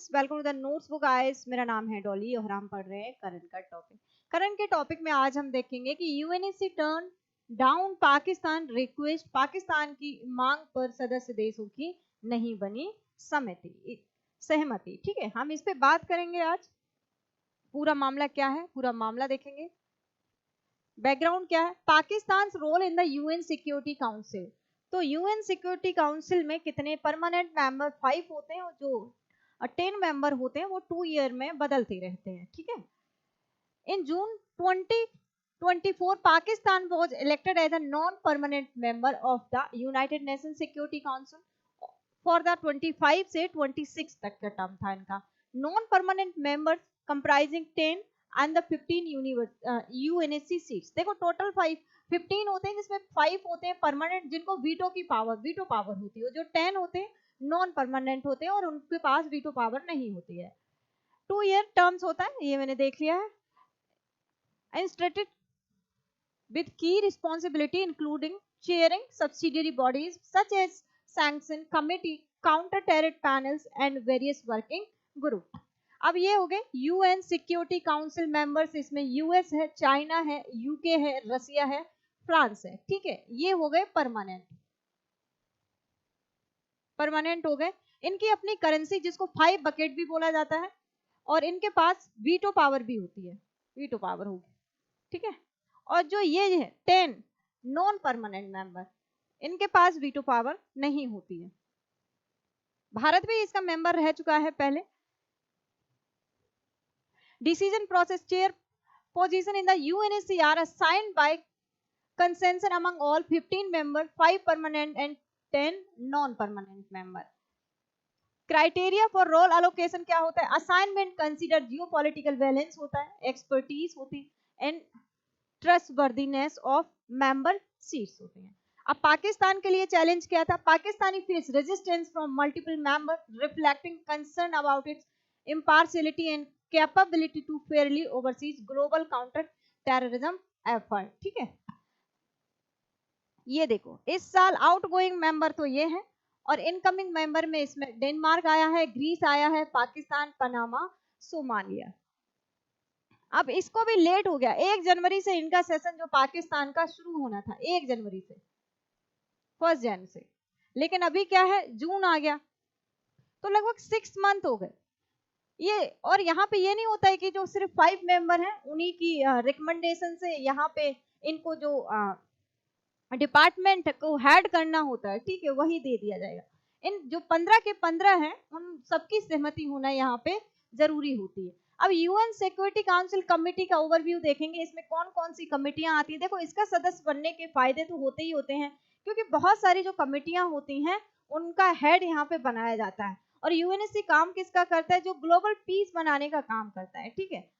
Friends, welcome to the notes book guys. मेरा नाम है डॉली और हम पढ़ रहे हैं करंट का टॉपिक। करंट के टॉपिक में आज हम देखेंगे कि UNSC turn down Pakistan request, Pakistan की मांग पर सदस्य देशों की नहीं बनी सहमति। ठीक है, हम इस पे बात करेंगे आज। पूरा मामला क्या है, पूरा मामला देखेंगे। बैकग्राउंड क्या है, Pakistan role in the UN security council. तो यूएन सिक्योरिटी काउंसिल में कितने परमानेंट मेंबर 5 होते हैं और जो 10 मेंबर होते हैं वो 2 ईयर में बदलते रहते हैं। ठीक है, इन जून 2024 Pakistan was elected as a non-permanent member of the United Nations Security Council for the 25 से 26 तक का टर्म था इनका। Non permanent members comprising 10 and the 15 UNSC seats. देखो टोटल 15 होते हैं जिसमें 5 होते हैं परमानेंट जिनको वीटो पावर होती है, जो 10 होते हैं नॉन परमानेंट होते हैं और उनके पास वीटो पावर नहीं होती है। 2 ईयर टर्म्स होता है, ये मैंने देख लिया है। Instituted with key responsibility including chairing subsidiary bodies such as sanction committee, counter terror panels and various working group। अब ये हो गए यूएन सिक्योरिटी काउंसिल मेंबर्स। इसमें यूएस है, चाइना है, यूके है, रसिया है, फ्रांस है। ठीक है, ये हो गए परमानेंट हो गए। इनकी अपनी करेंसी जिसको 5 बकेट भी बोला जाता है और इनके पास वीटो पावर भी होती है, वीटो पावर होगी। ठीक है, और जो ये है 10 नॉन परमानेंट मेंबर, इनके पास वीटो पावर नहीं होती है। भारत भी इसका मेंबर रह चुका है पहले। Decision process chair position in the UNSC are assigned by consensus among all 15 member, 5 permanent and 10 non permanent member. Criteria for role allocation क्या होता है? असाइनमेंट कंसीडर जियोपॉलिटिकल बैलेंस होता है, एक्सपर्टीज होती है and trustworthiness of member seats होते हैं। अब पाकिस्तान के लिए चैलेंज क्या था? Pakistani face resistance from multiple member reflecting concern about its impartiality and capability to fairly oversees global counter terrorism effort. ठीक है, ये देखो इस साल आउटगोइंग मेंबर तो ये है और इनकमिंग मेंबर में इसमें डेनमार्क आया है, ग्रीस आया है, पाकिस्तान, पनामा, सोमालिया। अब इसको भी लेट हो गया, 1 जनवरी से इनका सेशन जो पाकिस्तान का शुरू होना था 1 जनवरी से, 1 जनवरी से, लेकिन अभी क्या है जून आ गया, तो लगभग 6 मंथ हो गए ये। और यहाँ पे ये नहीं होता है कि जो सिर्फ 5 मेंबर हैं उन्हीं की रिकमेंडेशन से यहाँ पे इनको जो डिपार्टमेंट को हेड करना होता है, ठीक है, वही दे दिया जाएगा। इन जो 15 के 15 हैं उन सबकी सहमति होना यहाँ पे जरूरी होती है। अब यूएन सिक्योरिटी काउंसिल कमेटी का ओवरव्यू देखेंगे, इसमें कौन कौन सी कमेटियां आती है। देखो इसका सदस्य बनने के फायदे तो होते ही होते हैं, क्योंकि बहुत सारी जो कमेटियां होती हैं उनका हेड यहाँ पे बनाया जाता है। और यूएनएससी काम किसका करता है? जो ग्लोबल पीस बनाने का काम करता है। ठीक है,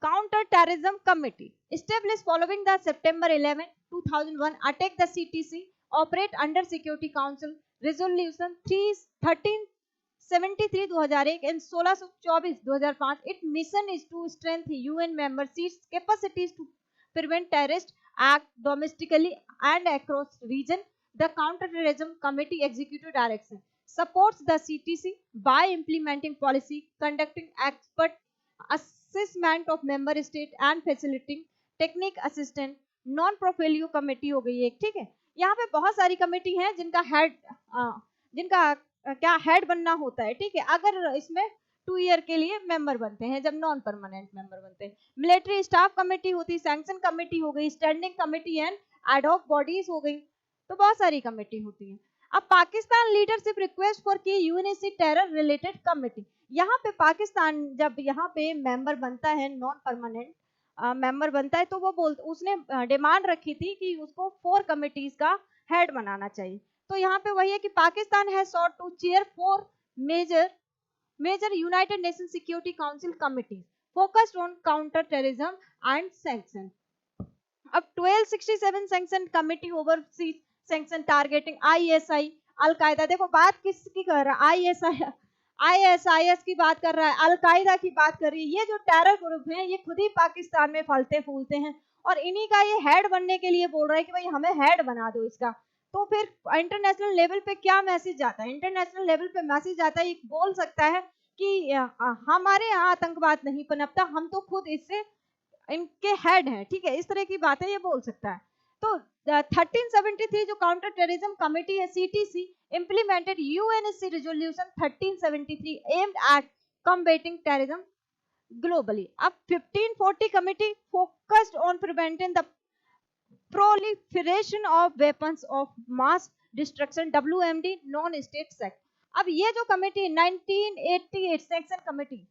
Counter Terrorism Committee established following the September 11, 2001 attack, the CTC operate under Security Council Resolution 1373 2001 and 1624 2005. Its mission is to strengthen UN member states' capacities to prevent terrorist act domestically and across region. The Counter-Terrorism Committee executive direction supports the CTC by implementing policy, conducting expert assessment of member state and facilitating technique assistant. Non portfolio committee हो गई एक। ठीक है, यहाँ पे बहुत सारी committee हैं जिनका क्या हेड बनना होता है। ठीक है, अगर इसमें 2 ईयर के लिए मेंबर बनते हैं, जब नॉन परमानेंट मेंबर बनते हैं। मिलिट्री स्टाफ कमेटी होती, सैंक्शन कमेटी हो गई, standing committee and ad hoc bodies हो गई, तो बहुत सारी कमेटी होती है। अब पाकिस्तान लीडरशिप रिक्वेस्ट फॉर की यूएनएससी टेरर रिलेटेड कमेटी। यहाँ पे पाकिस्तान जब यहाँ पे मेंबर बनता है, नॉन परमानेंट मेंबर बनता है, तो वो उसने डिमांड रखी थी कि उसको 4 कमिटीज का हेड बनाना चाहिए। तो यहाँ पे वही है कि पाकिस्तान है sought to chair 4 major united nation security council committees focused on counter terrorism and sanction. अब 1267 sanction committee oversees sanction targeting ISI, al Qaeda. देखो बात किसकी कर रहा है? आईएसआईएस की बात कर रहा है, अलकायदा की बात कर रही है। ये जो टेरर ग्रुप हैं ये खुद ही पाकिस्तान में फलते फूलते हैं और इन्हीं का ये हेड बनने के लिए बोल रहा है कि भाई हमें हेड बना दो इसका। तो फिर इंटरनेशनल लेवल पे क्या मैसेज जाता है? इंटरनेशनल लेवल पे मैसेज जाता है, एक बोल सकता है कि हमारे यहाँ आतंकवाद नहीं पनपता, हम तो खुद इससे इनके हेड हैं, ठीक है, इस तरह की बातें ये बोल सकता है। तो 1373 जो काउंटर टेररिज्म कमेटी है CTC implemented UNSC resolution 1373 aimed at combating terrorism globally. अब 1540 committee focused on preventing the proliferation of weapons of mass destruction, WMD non state sect. अब ये जो committee 1988 section committee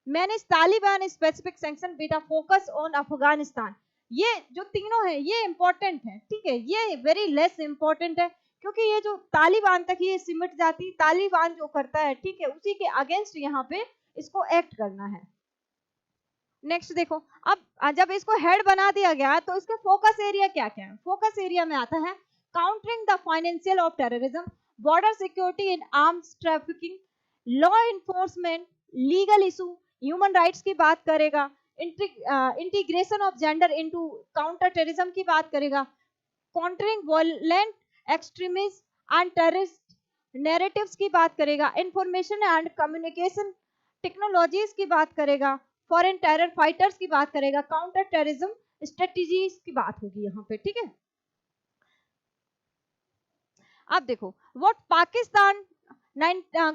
manage Taliban specific section with a focus on Afghanistan, ये जो तीनों है ये important है, ठीक है, ये वेरी लेस इंपॉर्टेंट है क्योंकि ये जो तालिबान तक ये सिमट जाती, तालिबान जो करता है, ठीक है, उसी के अगेंस्ट यहाँ पे इसको एक्ट करना है। नेक्स्ट देखो, अब जब इसको हेड बना दिया गया तो इसके फोकस एरिया क्या क्या है? फोकस एरिया में आता है countering the financial of terrorism, border security in arms trafficking, law enforcement, legal issue, human rights की बात करेगा, integration of gender into counter terrorism की बात करेगा, countering violent extremism and terrorist narratives की बात करेगा, इंफॉर्मेशन एंड कम्युनिकेशन टेक्नोलॉजीज की बात करेगा, फॉरेन टेरर फाइटर्स की बात करेगा, काउंटर टेररिज्म स्ट्रेटजीज की बात होगी यहाँ पे, ठीक है। अब देखो what Pakistan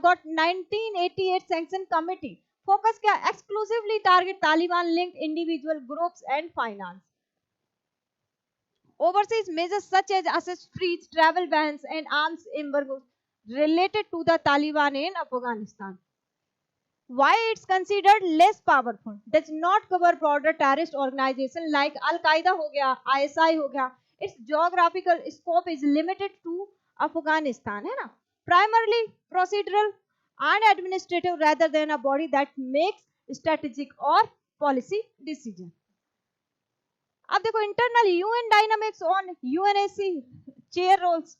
got 1988 sanction committee focus क्या? Exclusively target Taliban linked individual groups and finance, overseas measures such as access freeze, travel bans and arms embargoes related to the Taliban in Afghanistan. Why it's considered less powerful? Does not cover broader terrorist organization like Al Qaeda हो गया, ISI हो गया. Its geographical scope is limited to Afghanistan, है ना? Primarily procedural and administrative rather than a body that makes strategic or policy decision. अब देखो internal UN dynamics on UNSC chair roles,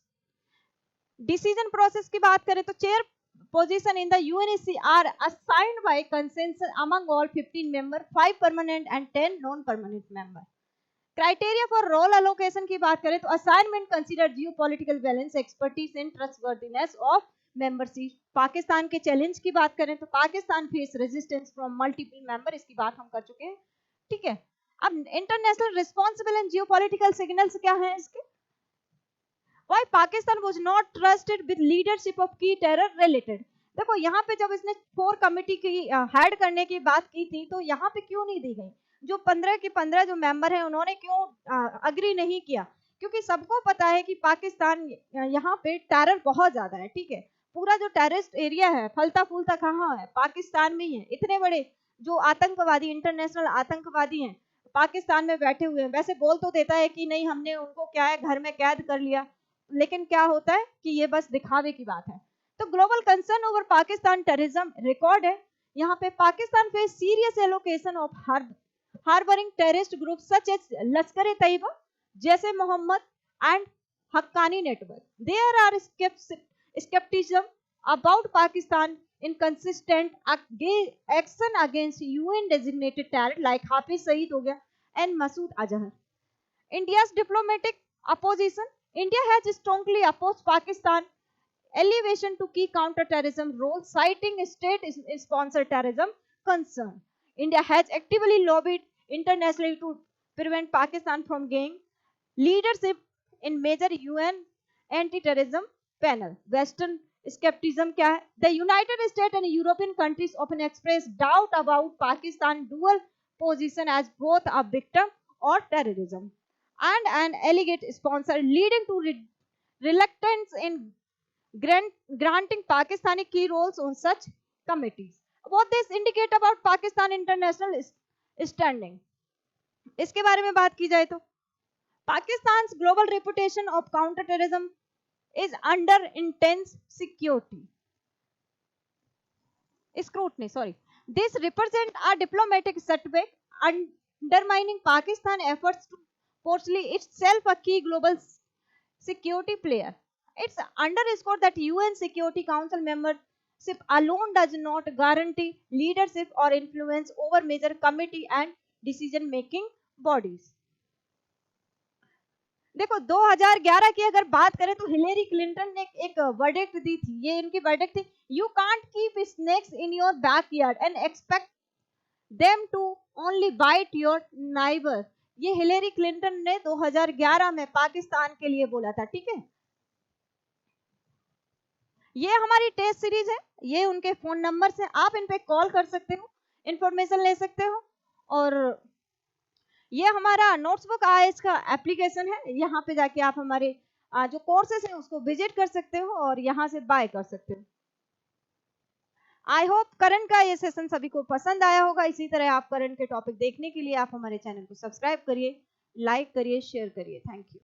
decision process की बात करें तो chair position in the UNSC are assigned by consensus among all 15 members, 5 permanent and 10 non-permanent members. Criteria for role allocation की बात करें तो assignment consider geopolitical balance, expertise and trustworthiness of membership. Pakistan के challenge की बात करें तो Pakistan face resistance from multiple member, इसकी बात हम कर चुके हैं, ठीक है। अब international responsible and geopolitical signals क्या हैं इसके? Why Pakistan was not trusted with leadership of key terror related? देखो यहाँ पे जब इसने 4 कमेटी की हेड करने की बात की थी तो यहाँ पे क्यों नहीं दी गई? जो 15 के 15 जो मेंबर हैं उन्होंने क्यों अग्री नहीं किया? क्योंकि सबको पता है कि पाकिस्तान यहाँ पे टेरर बहुत ज्यादा है, ठीक है, पूरा जो टेररिस्ट एरिया है फलता फूलता कहाँ है? पाकिस्तान में ही है। इतने बड़े जो आतंकवादी इंटरनेशनल आतंकवादी हैं पाकिस्तान में बैठे हुए हैं, वैसे बोल तो देता है कि नहीं हमने उनको क्या है घर में कैद कर लिया, लेकिन क्या होता है कि ये बस दिखावे की बात है। तो global concern over Pakistan terrorism record है यहाँ पे, Pakistan face serious allegation of harbouring terrorist group such as Lashkar Taiba, जैसे Mohammed and Haqqani network. There are skepticism about Pakistan inconsistent action against UN designated terror like Hafiz Saeed हो गया and Masood Azhar. India's diplomatic opposition, India has strongly opposed Pakistan elevation to key counter-terrorism role, citing state-sponsored terrorism concern. India has actively lobbied internationally to prevent Pakistan from gaining leadership in major UN anti-terrorism panel. Western skepticism क्या है? The United States and European countries often express doubt about Pakistan dual position as both a victim or terrorism and an alleged sponsor, leading to reluctance in granting Pakistani key roles on such committees. What this indicate about Pakistan international standing? इसके बारे में बात की जाए तो Pakistan's global reputation of counter-terrorism is under intense scrutiny. This represents a diplomatic setback, undermining Pakistan's efforts to portray itself a key global security player. It's underscored that UN Security Council membership alone does not guarantee leadership or influence over major committee and decision-making bodies. देखो 2011 की अगर बात करें तो Hillary Clinton ने एक verdict दी थी, ये इनकी वर्डिक्ट थी, you can't keep snakes in your backyard and expect them to only bite your neighbour. ये हिलेरी क्लिंटन ने 2011 में पाकिस्तान के लिए बोला था, ठीक है। ये हमारी टेस्ट सीरीज है, ये उनके फोन नंबर से, आप इन पे कॉल कर सकते हो, इंफॉर्मेशन ले सकते हो। और ये हमारा नोट्सबुक आईएएस का एप्लीकेशन है, यहाँ पे जाके आप हमारे जो कोर्सेस हैं उसको विजिट कर सकते हो और यहाँ से बाय कर सकते हो। आई होप करंट का ये सेशन सभी को पसंद आया होगा। इसी तरह आप करंट के टॉपिक देखने के लिए आप हमारे चैनल को सब्सक्राइब करिए, लाइक करिए, शेयर करिए। Thank you.